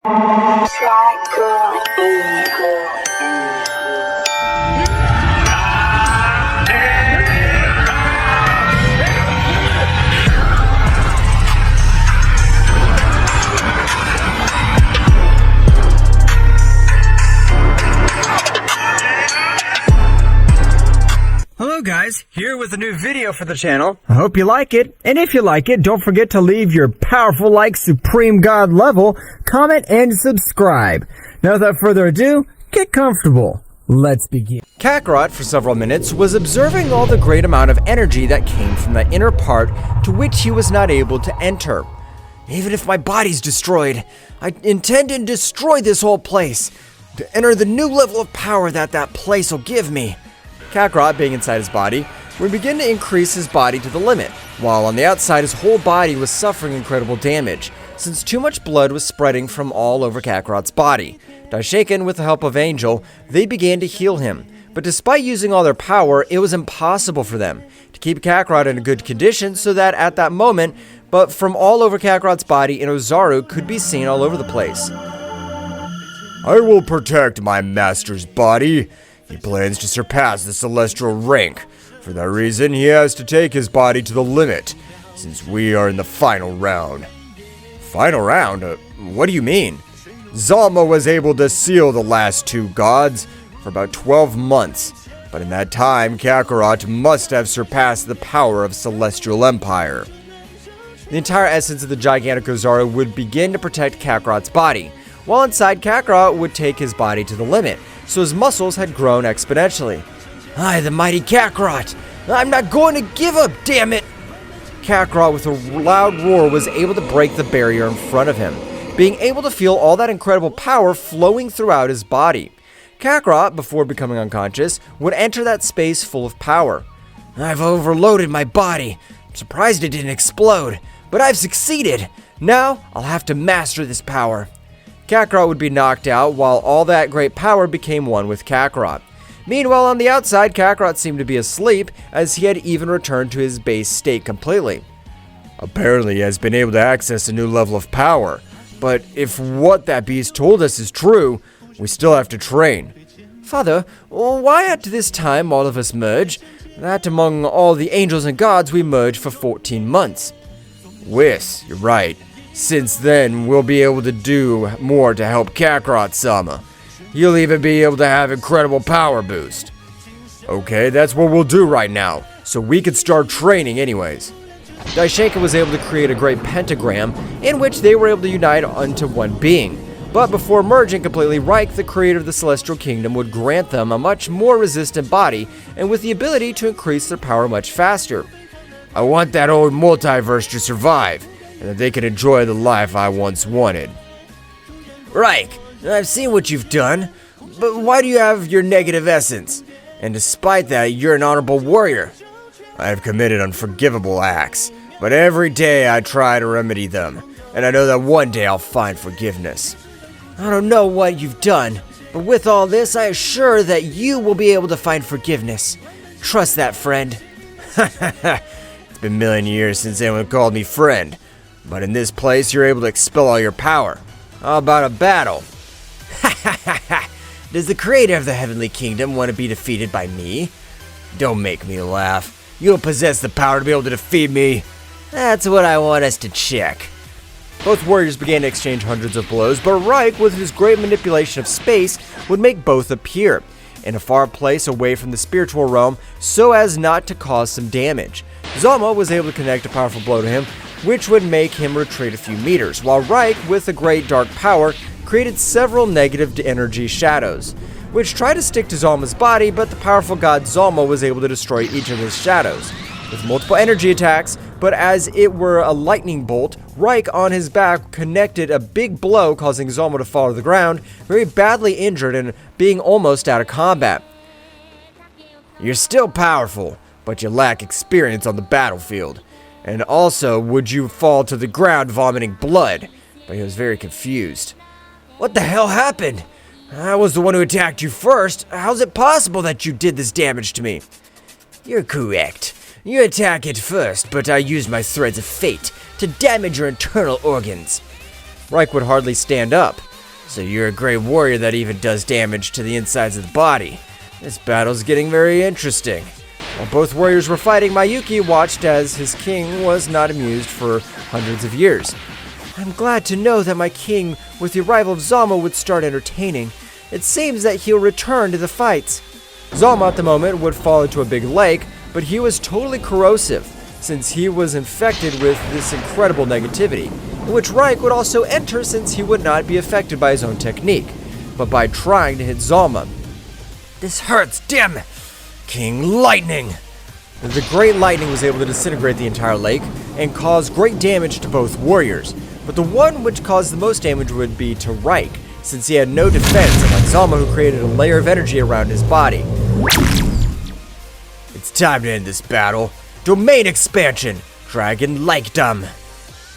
Hello guys, here with a new video for the channel. I hope you like it, and if you like it, don't forget to leave your powerful like Supreme God level, comment, and subscribe. Now without further ado, get comfortable. Let's begin. Kakarot, for several minutes, was observing all the great amount of energy that came from the inner part to which he was not able to enter. Even if my body's destroyed, I intend to destroy this whole place, to enter the new level of power that place will give me. Kakarot, being inside his body, would begin to increase his body to the limit, while on the outside his whole body was suffering incredible damage, since too much blood was spreading from all over Kakarot's body. Daishaken, with the help of Angel, they began to heal him, but despite using all their power, it was impossible for them to keep Kakarot in a good condition so that at that moment, but from all over Kakarot's body, Inozaru could be seen all over the place. I will protect my master's body. He plans to surpass the celestial rank. For that reason, he has to take his body to the limit, since we are in the final round. Final round? What do you mean? Zalama was able to seal the last two gods for about 12 months, but in that time, Kakarot must have surpassed the power of Celestial Empire. The entire essence of the gigantic Ozaru would begin to protect Kakarot's body, while inside Kakarot would take his body to the limit, so his muscles had grown exponentially. I, the mighty Kakarot! I'm not going to give up, damn it! Kakarot, with a loud roar, was able to break the barrier in front of him, being able to feel all that incredible power flowing throughout his body. Kakarot, before becoming unconscious, would enter that space full of power. I've overloaded my body. I'm surprised it didn't explode, but I've succeeded. Now, I'll have to master this power. Kakarot would be knocked out, while all that great power became one with Kakarot. Meanwhile, on the outside, Kakarot seemed to be asleep, as he had even returned to his base state completely. Apparently, he has been able to access a new level of power, but if what that beast told us is true, we still have to train. Father, why at this time all of us merge? That among all the angels and gods we merge for 14 months. Whis, you're right. Since then, we'll be able to do more to help Kakarot-sama. You'll even be able to have incredible power boost. Okay, that's what we'll do right now, so we can start training anyways. Daishaken was able to create a great pentagram in which they were able to unite unto one being. But before merging completely, Reich, the creator of the Celestial Kingdom, would grant them a much more resistant body and with the ability to increase their power much faster. I want that old multiverse to survive, and that they can enjoy the life I once wanted. Reich, I've seen what you've done, but why do you have your negative essence? And despite that, you're an honorable warrior. I have committed unforgivable acts, but every day I try to remedy them, and I know that one day I'll find forgiveness. I don't know what you've done, but with all this, I assure that you will be able to find forgiveness. Trust that, friend. It's been a million years since anyone called me friend. But in this place, you're able to expel all your power. How about a battle? Does the creator of the Heavenly Kingdom want to be defeated by me? Don't make me laugh. You don't possess the power to be able to defeat me. That's what I want us to check. Both warriors began to exchange hundreds of blows, but Reich, with his great manipulation of space, would make both appear in a far place away from the spiritual realm so as not to cause some damage. Zalama was able to connect a powerful blow to him, which would make him retreat a few meters, while Reich, with a great dark power, created several negative energy shadows, which tried to stick to Zalama's body, but the powerful god Zalama was able to destroy each of his shadows with multiple energy attacks, but as it were a lightning bolt, Reich on his back connected a big blow, causing Zalama to fall to the ground, very badly injured and being almost out of combat. You're still powerful, but you lack experience on the battlefield. And also, would you fall to the ground vomiting blood? But he was very confused. What the hell happened? I was the one who attacked you first. How's it possible that you did this damage to me? You're correct. You attack it first, but I used my threads of fate to damage your internal organs. Reich would hardly stand up. So you're a great warrior that even does damage to the insides of the body. This battle's getting very interesting. While both warriors were fighting, Mayuki watched as his king was not amused for hundreds of years. I'm glad to know that my king, with the arrival of Zalama, would start entertaining. It seems that he'll return to the fights. Zalama at the moment would fall into a big lake, but he was totally corrosive, since he was infected with this incredible negativity, in which Reich would also enter since he would not be affected by his own technique, but by trying to hit Zalama. This hurts, damn it! King Lightning! The Great Lightning was able to disintegrate the entire lake and cause great damage to both warriors, but the one which caused the most damage would be to Reich, since he had no defense, unlike Zalama, who created a layer of energy around his body. It's time to end this battle. Domain expansion! Dragon Likedom!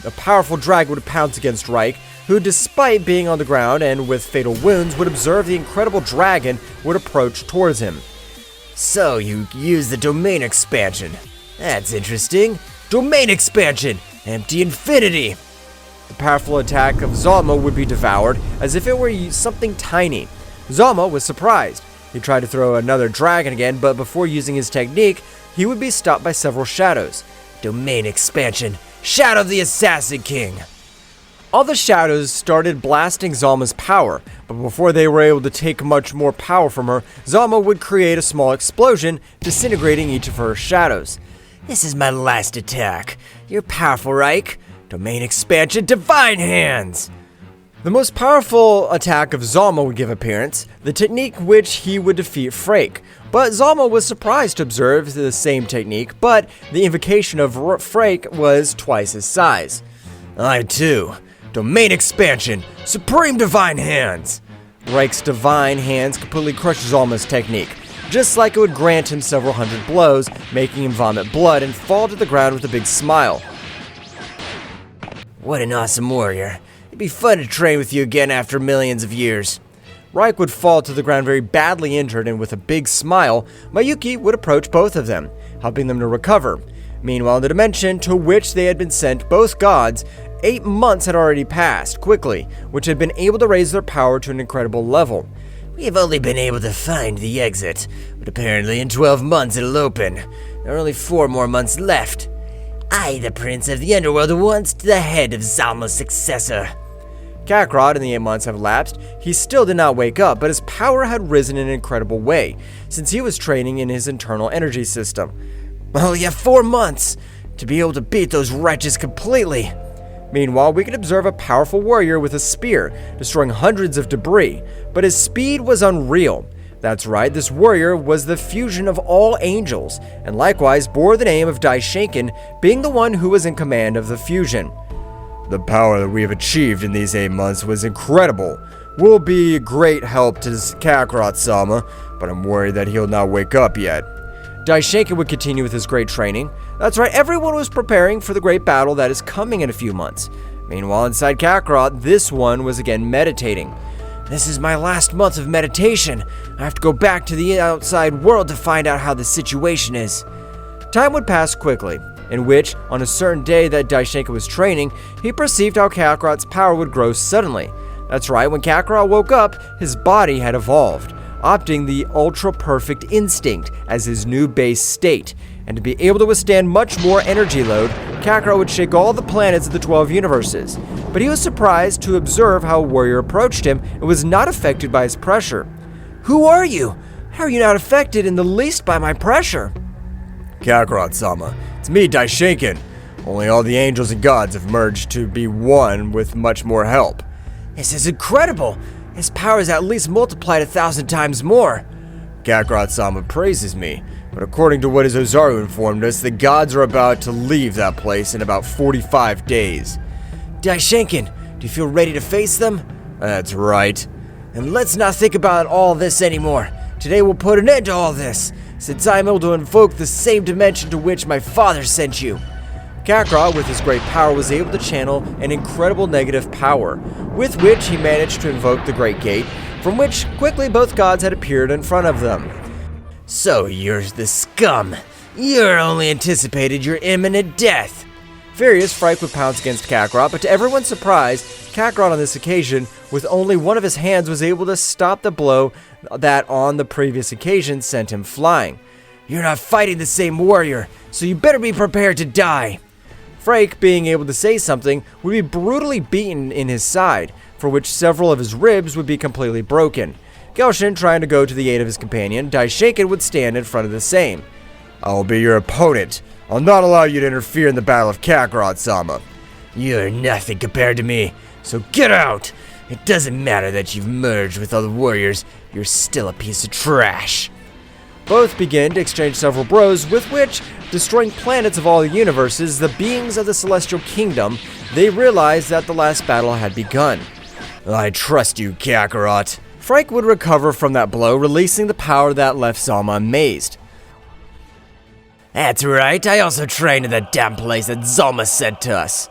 A powerful dragon would pounce against Reich, who, despite being on the ground and with fatal wounds, would observe the incredible dragon would approach towards him. So, you use the domain expansion. That's interesting. Domain expansion! Empty infinity! The powerful attack of Zalama would be devoured as if it were something tiny. Zalama was surprised. He tried to throw another dragon again, but before using his technique, he would be stopped by several shadows. Domain expansion. Shadow of the Assassin King! All the shadows started blasting Zalama's power, but before they were able to take much more power from her, Zalama would create a small explosion, disintegrating each of her shadows. This is my last attack. You're powerful, Reich. Domain expansion, Divine Hands! The most powerful attack of Zalama would give appearance, the technique which he would defeat Frake. But Zalama was surprised to observe the same technique, but the invocation of Frake was twice his size. I too. Domain expansion, Supreme Divine Hands! Reich's Divine Hands completely crushed Zalama's technique, just like it would grant him several hundred blows, making him vomit blood and fall to the ground with a big smile. What an awesome warrior. It'd be fun to train with you again after millions of years. Reich would fall to the ground very badly injured, and with a big smile, Mayuki would approach both of them, helping them to recover. Meanwhile, in the dimension to which they had been sent, both gods, 8 months had already passed quickly, which had been able to raise their power to an incredible level. We have only been able to find the exit, but apparently in 12 months it'll open. There are only 4 more months left. I, the Prince of the Underworld, once the head of Zalama's successor. Kakarot, in the 8 months have elapsed, he still did not wake up, but his power had risen in an incredible way, since he was training in his internal energy system. Well, you have 4 months to be able to beat those wretches completely. Meanwhile, we could observe a powerful warrior with a spear, destroying hundreds of debris, but his speed was unreal. That's right, this warrior was the fusion of all angels, and likewise bore the name of Daishinken, being the one who was in command of the fusion. The power that we have achieved in these 8 months was incredible. Will be a great help to Kakarot-sama, but I'm worried that he'll not wake up yet. Daishinken would continue with his great training. That's right, everyone was preparing for the great battle that is coming in a few months. Meanwhile, inside Kakarot, this one was again meditating. This is my last month of meditation. I have to go back to the outside world to find out how the situation is. Time would pass quickly, in which, on a certain day that Daishinken was training, he perceived how Kakarot's power would grow suddenly. That's right, when Kakarot woke up, his body had evolved, opting the ultra-perfect instinct as his new base state, and to be able to withstand much more energy load, Kakarot would shake all the planets of the 12 universes. But he was surprised to observe how a warrior approached him and was not affected by his pressure. Who are you? How are you not affected in the least by my pressure? Kakarot-sama, it's me, Daishinken. Only all the angels and gods have merged to be one with much more help. This is incredible! His power is at least multiplied 1,000 times more. Kakarot-sama praises me, but according to what his Ozaru informed us, the gods are about to leave that place in about 45 days. Daishinken, do you feel ready to face them? That's right. And let's not think about all this anymore. Today we'll put an end to all this, since I'm able to invoke the same dimension to which my father sent you. Kakarot, with his great power, was able to channel an incredible negative power, with which he managed to invoke the Great Gate, from which quickly both gods had appeared in front of them. So you're the scum. You're only anticipated your imminent death. Furious, Frike would pounce against Kakarot, but to everyone's surprise, Kakarot on this occasion, with only one of his hands, was able to stop the blow that on the previous occasion sent him flying. "You're not fighting the same warrior, so you better be prepared to die." Frank, being able to say something, would be brutally beaten in his side, for which several of his ribs would be completely broken. Gelshin, trying to go to the aid of his companion, Daishinkan would stand in front of the same. "I'll be your opponent. I'll not allow you to interfere in the Battle of Kakarot-sama." "You're nothing compared to me, so get out! It doesn't matter that you've merged with other warriors, you're still a piece of trash." Both begin to exchange several blows, with which, destroying planets of all the universes, the beings of the Celestial Kingdom, they realize that the last battle had begun. "I trust you, Kakarot." Frank would recover from that blow, releasing the power that left Zalama amazed. "That's right, I also trained in the damn place that Zalama sent to us."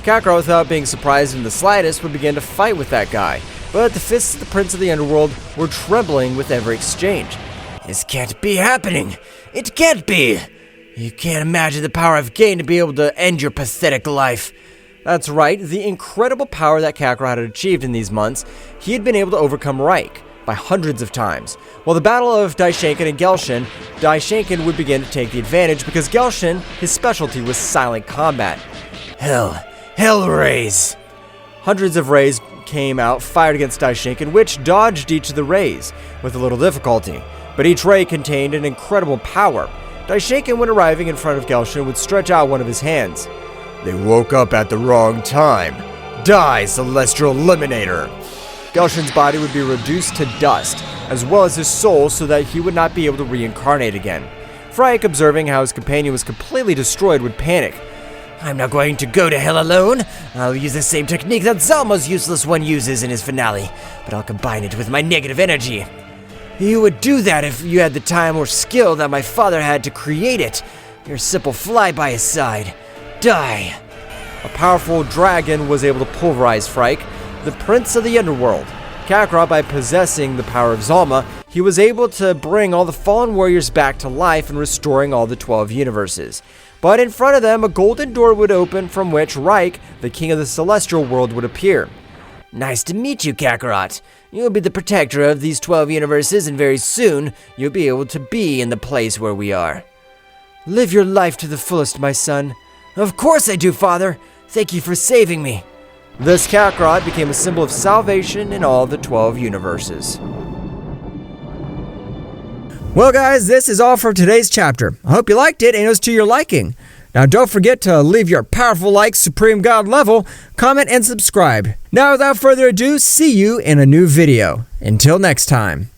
Kakarot, without being surprised in the slightest, would begin to fight with that guy, but the fists of the Prince of the Underworld were trembling with every exchange. "This can't be happening! It can't be! You can't imagine the power I've gained to be able to end your pathetic life." That's right, the incredible power that Kakarot had achieved in these months, he had been able to overcome Reich by hundreds of times. While the battle of Daishinkan and Gelshin, Daishinkan would begin to take the advantage because Gelshin, his specialty was silent combat. Hell rays! Hundreds of rays came out, fired against Daishinkan, which dodged each of the rays with a little difficulty. But each ray contained an incredible power. Daishinkan, when arriving in front of Gelshin, would stretch out one of his hands. "They woke up at the wrong time. Die, Celestial Eliminator!" Gelshin's body would be reduced to dust, as well as his soul, so that he would not be able to reincarnate again. Frank, observing how his companion was completely destroyed, would panic. "I'm not going to go to hell alone. I'll use the same technique that Zalama's useless one uses in his finale, but I'll combine it with my negative energy." "You would do that if you had the time or skill that my father had to create it. You're a simple fly by his side. Die." A powerful dragon was able to pulverize Frank, the Prince of the Underworld. Kakarot, by possessing the power of Zalama, he was able to bring all the fallen warriors back to life and restoring all the 12 universes. But in front of them, a golden door would open from which Reich, the king of the celestial world, would appear. "Nice to meet you, Kakarot. You'll be the protector of these 12 universes, and very soon, you'll be able to be in the place where we are." "Live your life to the fullest, my son." "Of course I do, Father. Thank you for saving me." Thus, Kakarot became a symbol of salvation in all the 12 universes. Well, guys, this is all for today's chapter. I hope you liked it and it was to your liking. Now, don't forget to leave your powerful like, Supreme God level, comment, and subscribe. Now, without further ado, see you in a new video. Until next time.